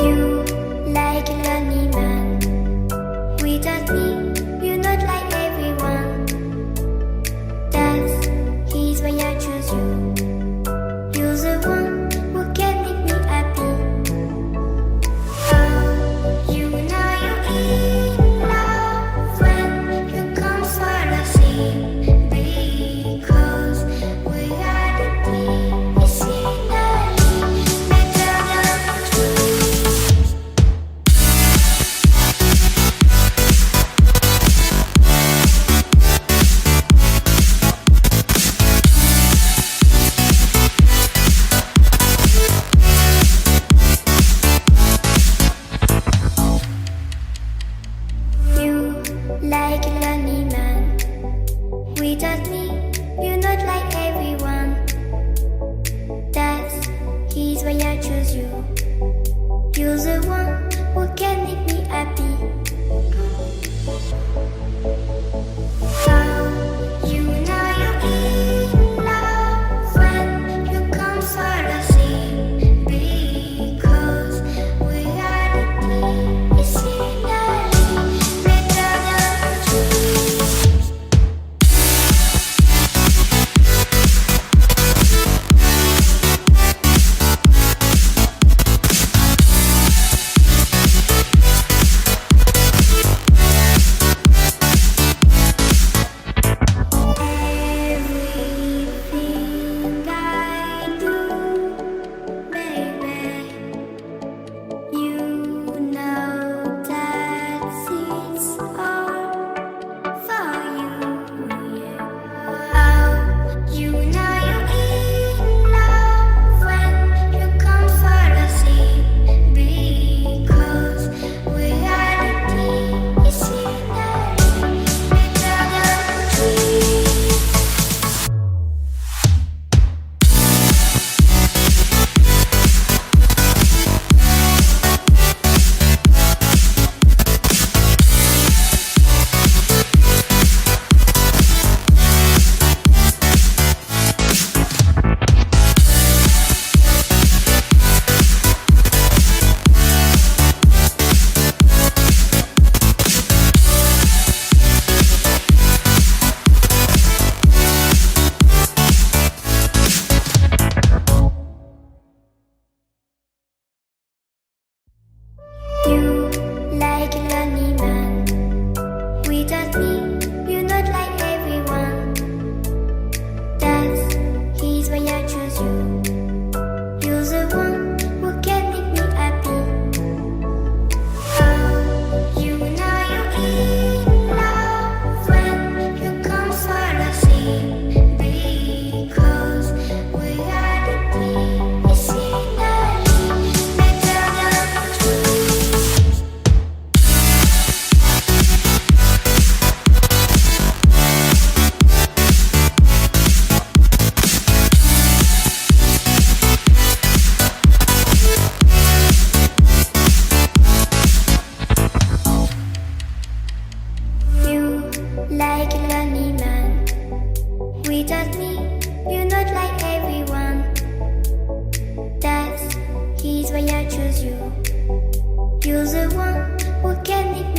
You like a lonely man. Without me, you're not like everyone. That's he's why I choose you. You're the one who can make me happy. Oh, you know you're in love when you come for the sea. Because we are the peace in the better than truth. You like a lonely man. Without me, you're not like everyone. That's he's why I choose you. You're the one who can make me happy. Oh, you know you're in love when you come for the sea. Because we are the peace in the better than truth. Everything I do, baby, you know that it's all for you. Yeah. Oh, you know you're in love when you come for the sea. Because we are the peace in the better than truth. You like a lonely man. Without me, you're not like everyone. That's he's why I choose you. You're the one who can make me happy. Oh, you know you're in love when you come for the sea. Because we are the peace in the better than truth. You like a lonely man. Without me, you're not like everyone. That's he's why I choose you. You're the one who can make